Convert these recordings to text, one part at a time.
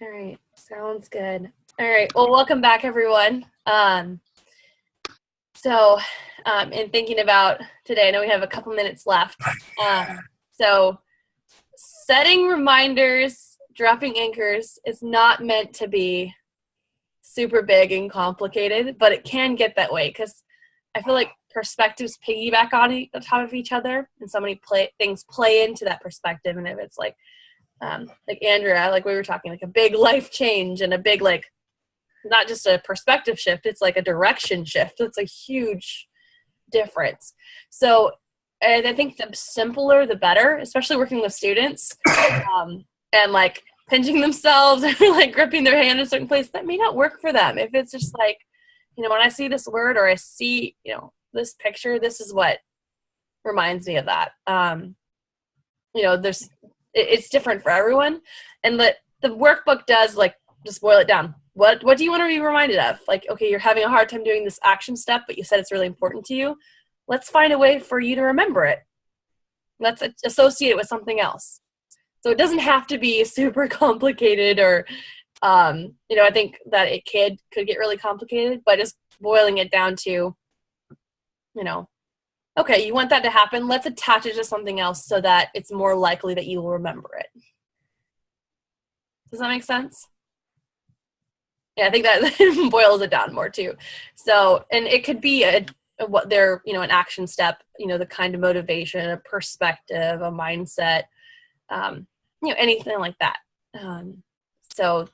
All right. Sounds good. All right. Well, welcome back, everyone. In thinking about today, I know we have a couple minutes left. So setting reminders, dropping anchors is not meant to be super big and complicated, but it can get that way because I feel like perspectives piggyback on top of each other, and so many things play into that perspective. And if it's like Andrea, like we were talking, like a big life change and a big, like, not just a perspective shift, it's like a direction shift. It's a huge difference. So and I think the simpler, the better, especially working with students and like pinching themselves or like gripping their hand in a certain place that may not work for them. If it's just like, when I see this word or I see, this picture, this is what reminds me of that. It's different for everyone. And the workbook does, like, just boil it down. What do you want to be reminded of? Like, okay, you're having a hard time doing this action step, but you said it's really important to you. Let's find a way for you to remember it. Let's associate it with something else. So it doesn't have to be super complicated or, I think that it could get really complicated, but just boiling it down to, okay, you want that to happen. Let's attach it to something else so that it's more likely that you will remember it. Does that make sense? Yeah, I think that boils it down more too. So, and it could be an action step, the kind of motivation, a perspective, a mindset, anything like that. So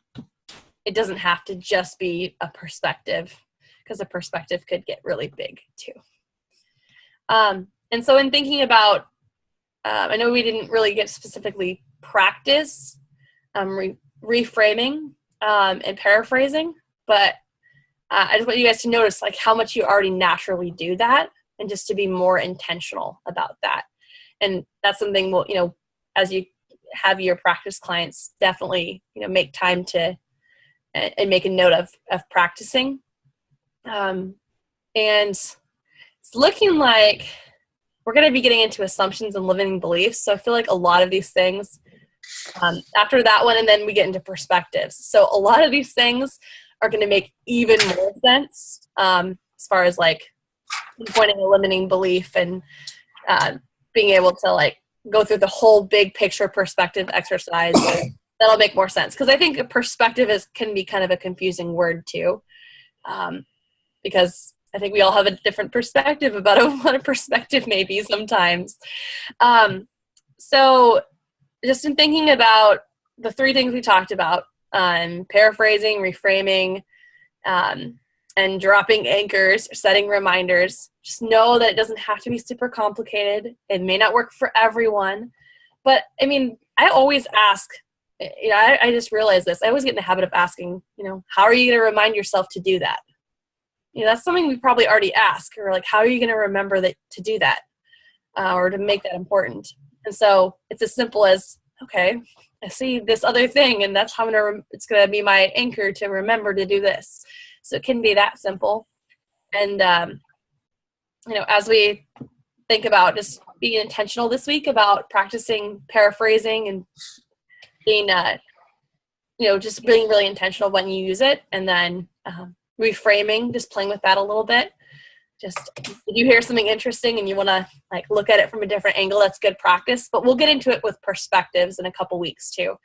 it doesn't have to just be a perspective, because a perspective could get really big too. And so in thinking about, I know we didn't really get specifically practice reframing and paraphrasing, but I just want you guys to notice like how much you already naturally do that, and just to be more intentional about that. And that's something we'll, as you have your practice clients, definitely, make time to and make a note of practicing. And it's looking like we're going to be getting into assumptions and limiting beliefs. So I feel like a lot of these things, after that one, and then we get into perspectives. So a lot of these things are going to make even more sense as far as like pointing a limiting belief and being able to like go through the whole big picture perspective exercise. That'll make more sense, because I think a perspective can be kind of a confusing word too, because I think we all have a different perspective about what a perspective may be sometimes. So just in thinking about the three things we talked about, paraphrasing, reframing, and dropping anchors, setting reminders, just know that it doesn't have to be super complicated. It may not work for everyone, but I mean, I always ask, I just realized this. I always get in the habit of asking, how are you going to remind yourself to do that? That's something we probably already ask, or like, how are you going to remember that to do that, or to make that important? And so it's as simple as, okay, I see this other thing, and that's how it's going to be my anchor to remember to do this. So it can be that simple. And, as we think about just being intentional this week about practicing paraphrasing and being, just being really intentional when you use it, and then reframing, just playing with that a little bit. Just if you hear something interesting and you want to like look at it from a different angle, that's good practice. But we'll get into it with perspectives in a couple weeks too.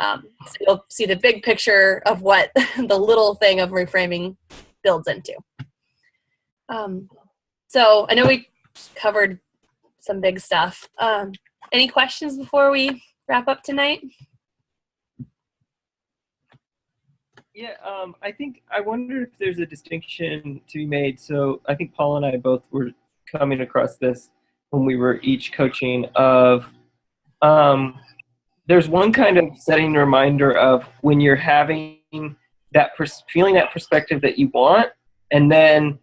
So you'll see the big picture of what the little thing of reframing builds into. So I know we covered some big stuff. Any questions before we wrap up tonight? Yeah, I wonder if there's a distinction to be made. So I think Paul and I both were coming across this when we were each coaching of, there's one kind of setting a reminder of when you're having that feeling that perspective that you want, and then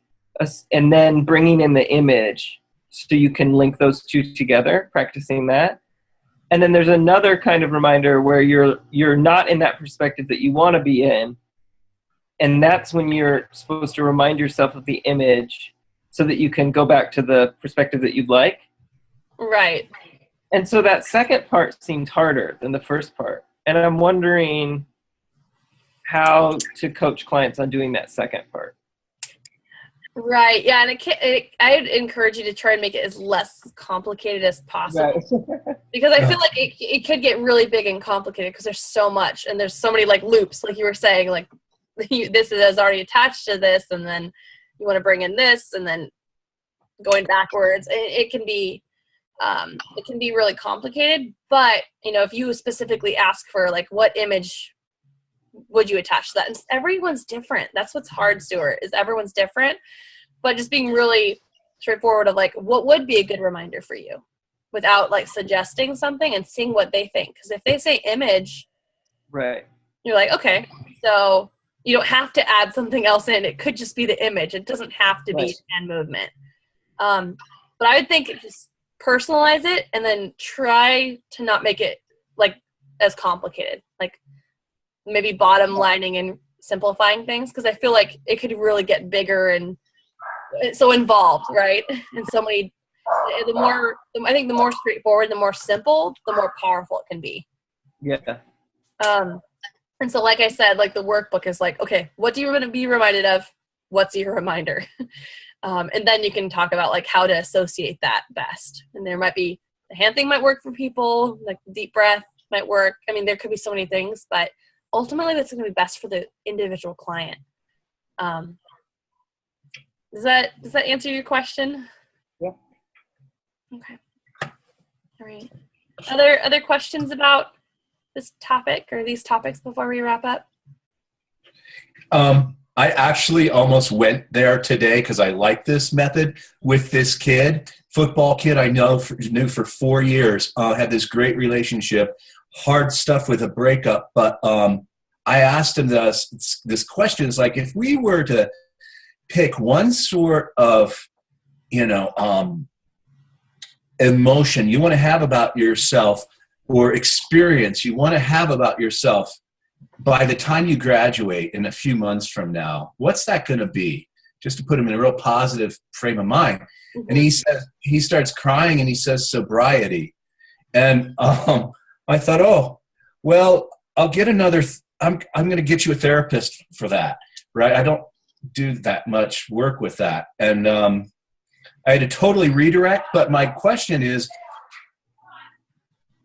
bringing in the image so you can link those two together, practicing that. And then there's another kind of reminder where you're not in that perspective that you want to be in. And that's when you're supposed to remind yourself of the image so that you can go back to the perspective that you'd like. Right. And so that second part seemed harder than the first part. And I'm wondering, how to coach clients on doing that second part. Right. Yeah. And I'd encourage you to try and make it as less complicated as possible. Right. Because I feel like it could get really big and complicated because there's so much and there's so many like loops, like you were saying, like this is already attached to this, and then you want to bring in this, and then going backwards. It can be really complicated. But if you specifically ask for like what image would you attach to that, and everyone's different. That's what's hard, Stuart, is everyone's different. But just being really straightforward of like what would be a good reminder for you, without like suggesting something and seeing what they think. Because if they say image, right, you're like, okay, so you don't have to add something else in. It could just be the image. It doesn't have to be hand movement. But I would think just personalize it and then try to not make it like as complicated, like maybe bottom lining and simplifying things. Cause I feel like it could really get bigger and so involved. Right. And so many, I think the more straightforward, the more simple, the more powerful it can be. Yeah. And so, like I said, like the workbook is like, okay, what do you want to be reminded of? What's your reminder? And then you can talk about like how to associate that best. And there might be the hand thing might work for people, like deep breath might work. I mean, there could be so many things, but ultimately that's going to be best for the individual client. Does that answer your question? Yeah. Okay. All right. Other questions about this topic or these topics before we wrap up? I actually almost went there today because I like this method with this kid, football kid I knew for 4 years, had this great relationship, hard stuff with a breakup. But I asked him this question. It's like, if we were to pick one sort of, emotion you want to have about yourself or experience you want to have about yourself by the time you graduate in a few months from now, what's that going to be? Just to put him in a real positive frame of mind. Mm-hmm. And he starts crying and he says sobriety. And I thought, oh, well, I'll get another, I'm going to get you a therapist for that, right? I don't do that much work with that. And I had to totally redirect, but my question is,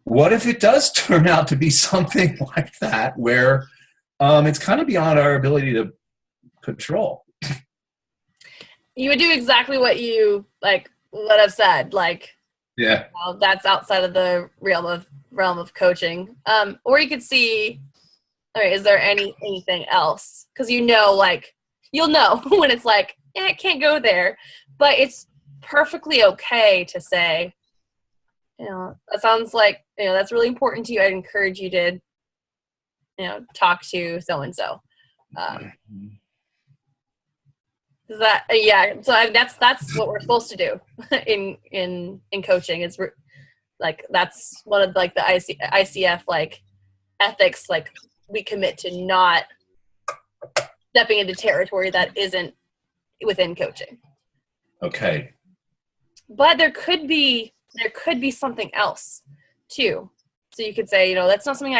what if it does turn out to be something like that where it's kind of beyond our ability to control? You would do exactly what you would have said. Yeah, that's outside of the realm of coaching. Or you could see, all right, is there anything else? Because you'll know when it's like, it can't go there, but it's perfectly okay to say, that sounds like, that's really important to you. I'd encourage you to, talk to so-and-so. Is that, yeah. So that's what we're supposed to do in coaching. It's that's one of the ICF ethics. We commit to not stepping into territory that isn't within coaching. Okay. But there could be something else too. So you could say, that's not something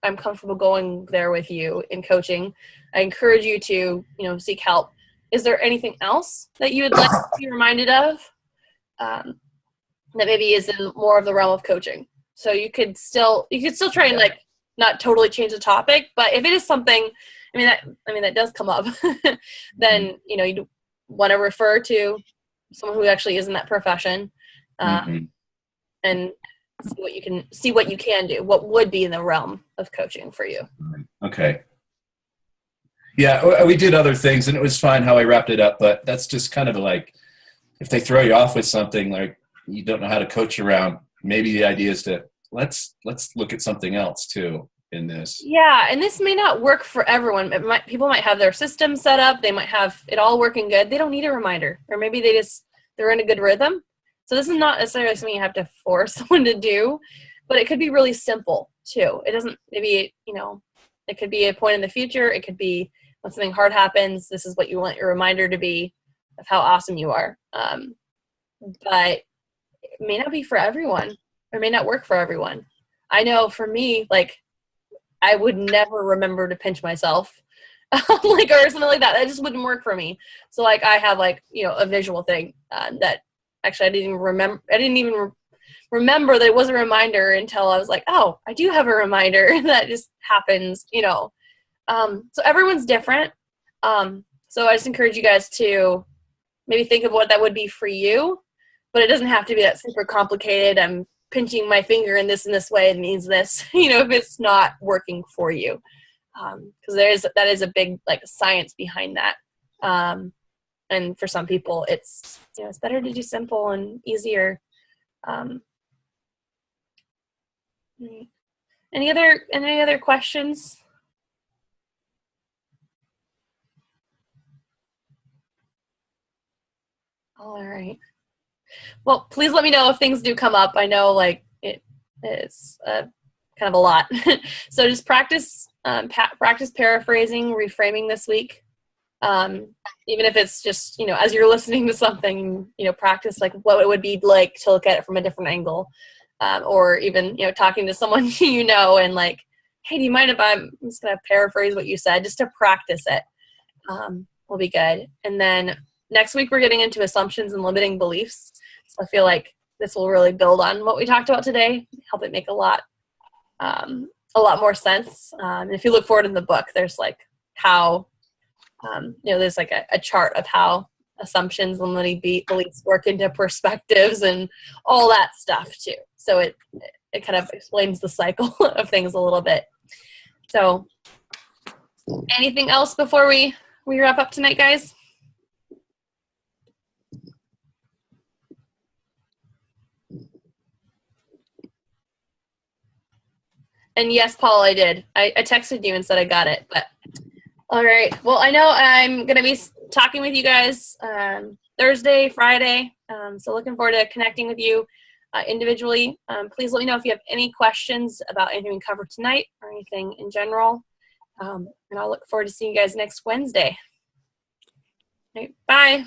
I'm comfortable going there with you in coaching. I encourage you to, seek help. Is there anything else that you would like to be reminded of that maybe is in more of the realm of coaching? So you could still try and not totally change the topic, but if it is something, that does come up, then you want to refer to someone who actually is in that profession, and see what you can do, what would be in the realm of coaching for you. Okay. Yeah, we did other things and it was fine how I wrapped it up, but that's just kind of if they throw you off with something you don't know how to coach around, maybe the idea is to let's look at something else too in this. Yeah, and this may not work for everyone. People might have their system set up, they might have it all working good. They don't need a reminder, or maybe they're in a good rhythm. So this is not necessarily something you have to force someone to do, but it could be really simple too. It doesn't, maybe, it could be a point in the future. It could be when something hard happens, this is what you want your reminder to be of how awesome you are. But it may not be for everyone, or may not work for everyone. I know for me, I would never remember to pinch myself. Like, or something like that. That just wouldn't work for me. So like I have like, a visual thing that actually I didn't even remember that it was a reminder until I was like, oh, I do have a reminder that just happens, so everyone's different. So I just encourage you guys to maybe think of what that would be for you, but it doesn't have to be that super complicated. I'm pinching my finger in this way, it means this, if it's not working for you. Because that is a big like science behind that. And for some people it's, it's better to do simple and easier. Any other questions? All right. Well, please let me know if things do come up. I know like it is kind of a lot. So just practice paraphrasing, reframing this week. Even if it's just, as you're listening to something, practice like what it would be like to look at it from a different angle. Or even, talking to someone and like, hey, do you mind if I'm just going to paraphrase what you said just to practice it? Will be good. And then next week we're getting into assumptions and limiting beliefs. So I feel like this will really build on what we talked about today, help it make a lot more sense. And if you look forward in the book, there's like how, there's like a chart of how assumptions and limiting beliefs work into perspectives and all that stuff too. So it kind of explains the cycle of things a little bit. So anything else before we wrap up tonight, guys? And yes, Paul, I did. I texted you and said I got it. But all right. Well, I know I'm going to be talking with you guys Thursday, Friday. So looking forward to connecting with you individually. Please let me know if you have any questions about anything we covered tonight or anything in general. And I'll look forward to seeing you guys next Wednesday. All right, bye.